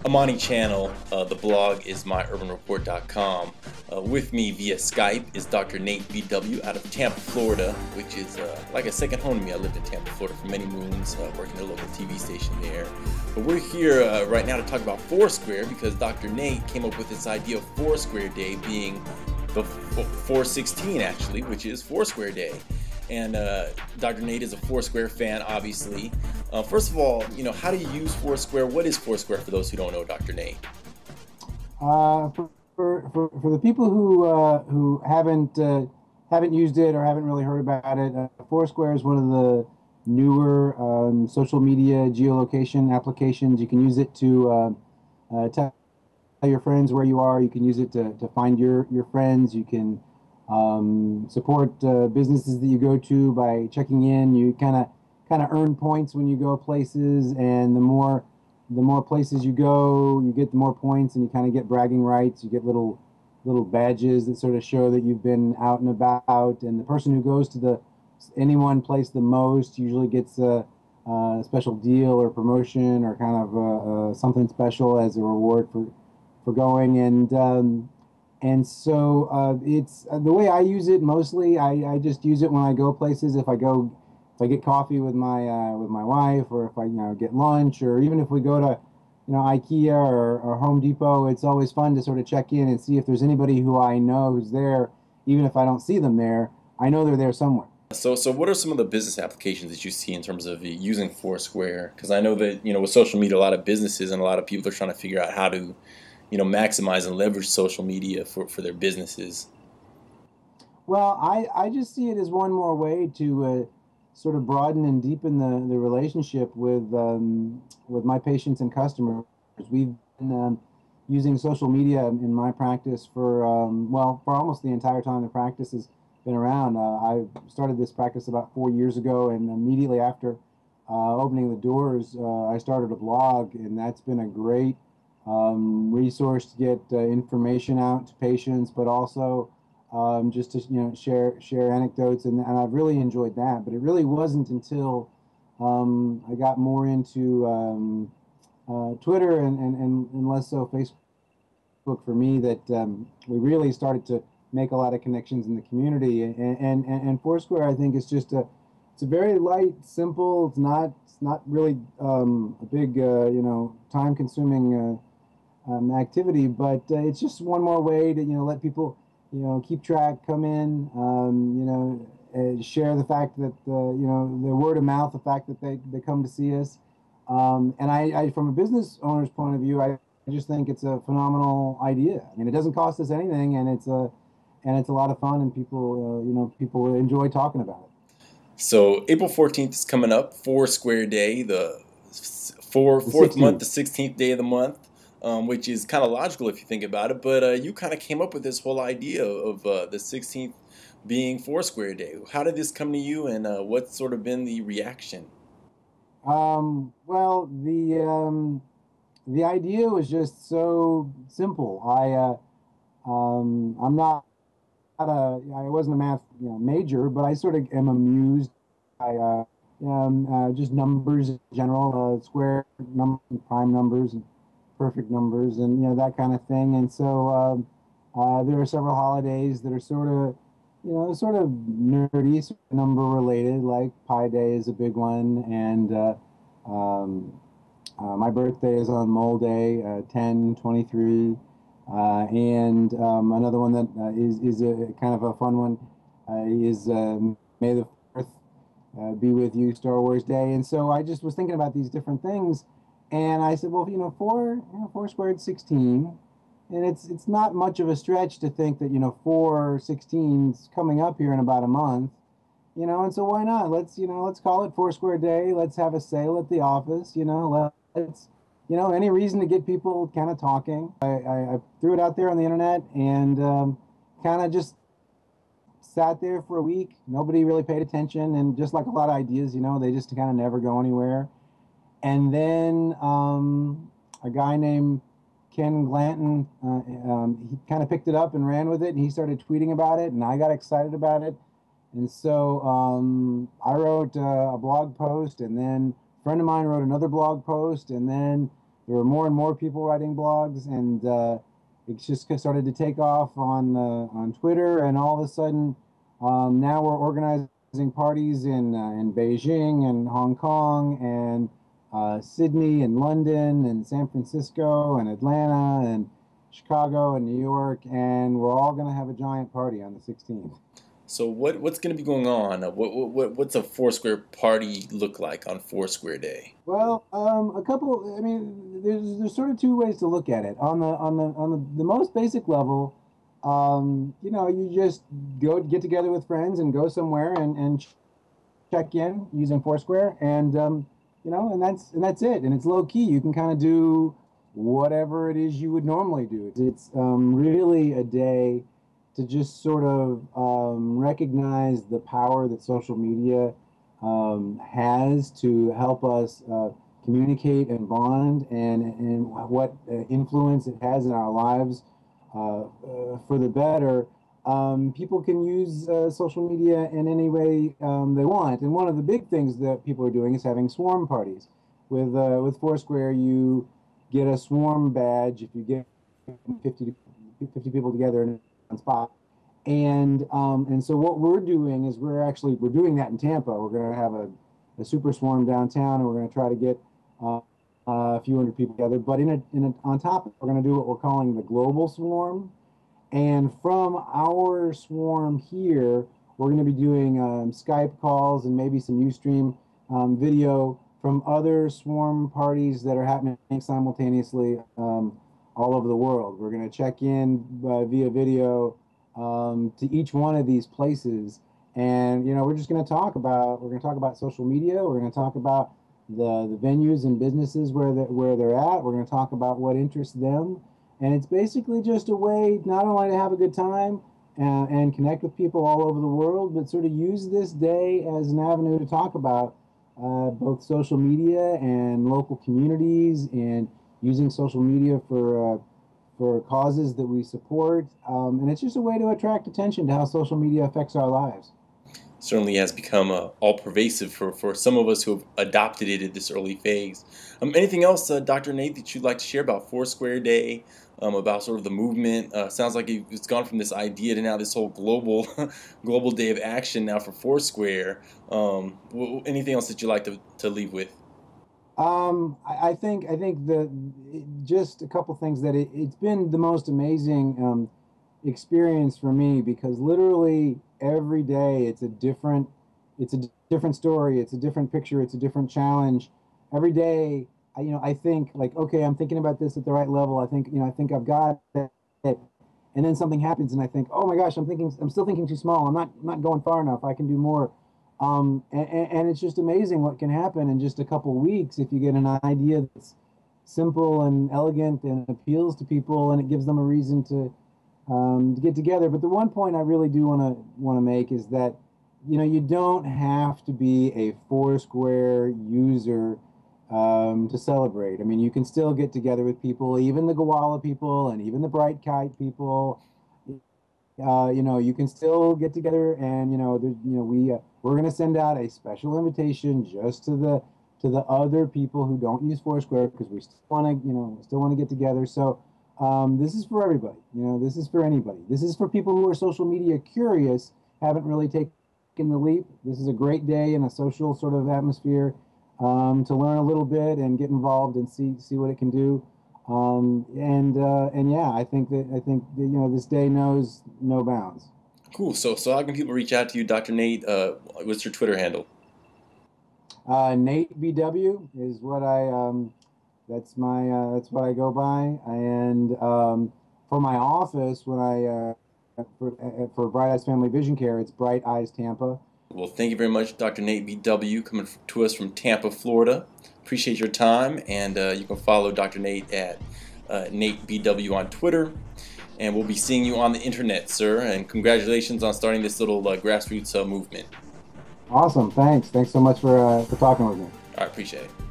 Amani Channel. The blog is myurbanreport.com. With me via Skype is Dr. Nate VW out of Tampa, Florida, which is like a second home to me. I lived in Tampa, Florida for many moons, working at a local TV station there. But we're here right now to talk about Foursquare because Dr. Nate came up with this idea of Foursquare Day being the 4/16 actually, which is Foursquare Day. And Dr. Nate is a Foursquare fan, obviously. First of all, how do you use Foursquare? What is Foursquare for those who don't know, Dr. Nate? For the people who haven't used it or haven't really heard about it, Foursquare is one of the newer social media geolocation applications. You can use it to tell your friends where you are. You can use it to find your friends. You can support businesses that you go to by checking in. You kind of earn points when you go places, and the more places you go, you get the more points, and you kind of get bragging rights. You get little badges that sort of show that you've been out and about. And the person who goes to any one place the most usually gets a special deal or promotion or kind of something special as a reward for going. And so it's the way I use it mostly. I just use it when I go places. If I get coffee with my wife, or if I get lunch, or even if we go to IKEA or Home Depot, it's always fun to sort of check in and see if there's anybody who I know who's there. Even if I don't see them there, I know they're there somewhere. So what are some of the business applications that you see in terms of using Foursquare? Because I know that with social media, a lot of businesses and a lot of people are trying to figure out how to maximize and leverage social media for their businesses. Well, I just see it as one more way to sort of broaden and deepen the relationship with my patients and customers. We've been using social media in my practice for almost the entire time the practice has been around. I started this practice about 4 years ago, and immediately after opening the doors, I started a blog, and that's been a great resource to get information out to patients, but also just to share anecdotes, and I've really enjoyed that. But it really wasn't until I got more into Twitter and less so Facebook for me that we really started to make a lot of connections in the community. And Foursquare, I think, is just it's a very light, simple. It's not really a big time consuming activity, but it's just one more way to let people keep track, come in, share the fact that the word of mouth, the fact that they come to see us, and I from a business owner's point of view, I just think it's a phenomenal idea. I mean, it doesn't cost us anything, and it's a lot of fun, and people enjoy talking about it. So April 14th is coming up, Foursquare Day, the fourth month, the 16th day of the month. Which is kind of logical if you think about it, but you kind of came up with this whole idea of the 16th being Foursquare Day. How did this come to you, and what's sort of been the reaction? Well, the idea was just so simple. I wasn't a math major, but I sort of am amused by just numbers in general, square numbers, prime numbers, and perfect numbers, and that kind of thing. And so there are several holidays that are sort of nerdy, sort of number related, like Pi Day is a big one, and my birthday is on Mole Day, 10/23, and another one that is a kind of a fun one is May the 4th be with you, Star Wars Day. And so I just was thinking about these different things. And I said, well, 4 squared 16, and it's not much of a stretch to think that 4/16's coming up here in about a month, and so why not? Let's call it Foursquare Day. Let's have a sale at the office. Let's any reason to get people kind of talking. I threw it out there on the internet, and kind of just sat there for a week. Nobody really paid attention, and just like a lot of ideas, they just kind of never go anywhere. And then a guy named Ken Glanton, he kind of picked it up and ran with it, and he started tweeting about it, and I got excited about it. And so I wrote a blog post, and then a friend of mine wrote another blog post, and then there were more and more people writing blogs, and it just started to take off on Twitter, and all of a sudden, now we're organizing parties in Beijing and Hong Kong and Sydney and London and San Francisco and Atlanta and Chicago and New York, and we're all going to have a giant party on the 16th. So what's going to be going on? What's a Foursquare party look like on Foursquare Day? Well, a couple. I mean, there's sort of two ways to look at it. On the most basic level, you know, you just go get together with friends and go somewhere and check in using Foursquare, and you know, and that's it. And it's low key. You can kind of do whatever it is you would normally do. It's really a day to just sort of recognize the power that social media has to help us communicate and bond, and what influence it has in our lives for the better. People can use social media in any way they want, and one of the big things that people are doing is having swarm parties. With Foursquare, you get a swarm badge if you get 50 people together in one spot. And so what we're doing is we're doing that in Tampa. We're going to have a super swarm downtown, and we're going to try to get a few hundred people together. But on top, we're going to do what we're calling the global swarm. And from our swarm here, we're going to be doing Skype calls and maybe some Ustream video from other swarm parties that are happening simultaneously all over the world. We're going to check in via video to each one of these places, and you know, we're going to talk about social media. We're going to talk about the venues and businesses where they're at. We're going to talk about what interests them, and it's basically just a way not only to have a good time and connect with people all over the world, but sort of use this day as an avenue to talk about both social media and local communities, and using social media for causes that we support. And it's just a way to attract attention to how social media affects our lives. Certainly has become all-pervasive for some of us who have adopted it at this early phase. Anything else, Dr. Nate, that you'd like to share about Foursquare Day, about sort of the movement? Sounds like it's gone from this idea to now this whole global global day of action now for Foursquare. Anything else that you'd like to leave with? I think just a couple things that it's been the most amazing experience for me, because literally every day it's a different story, it's a different picture, it's a different challenge. Every day, I think like, okay, I'm thinking about this at the right level. I think I've got it, and then something happens, and I think, oh my gosh, I'm still thinking too small. I'm not going far enough. I can do more. And it's just amazing what can happen in just a couple weeks if you get an idea that's simple and elegant and appeals to people, and it gives them a reason to get together. But the one point I really do want to make is that you don't have to be a Foursquare user to celebrate. I mean, you can still get together with people, even the Gowalla people and even the Bright Kite people. You can still get together, and we're going to send out a special invitation just to the other people who don't use Foursquare, because we still want to get together. So this is for everybody. This is for anybody. This is for people who are social media curious, haven't really taken the leap. This is a great day in a social sort of atmosphere to learn a little bit and get involved and see what it can do. And yeah, I think that this day knows no bounds. Cool. So how can people reach out to you, Dr. Nate? What's your Twitter handle? Nate BW is what that's what I go by. And for my office, when for Bright Eyes Family Vision Care, it's Bright Eyes Tampa. Well, thank you very much, Dr. Nate BW, coming to us from Tampa, Florida. Appreciate your time, and you can follow Dr. Nate at Nate BW on Twitter, and we'll be seeing you on the internet, sir. And congratulations on starting this little grassroots movement. Awesome, thanks so much for talking with me. I appreciate it.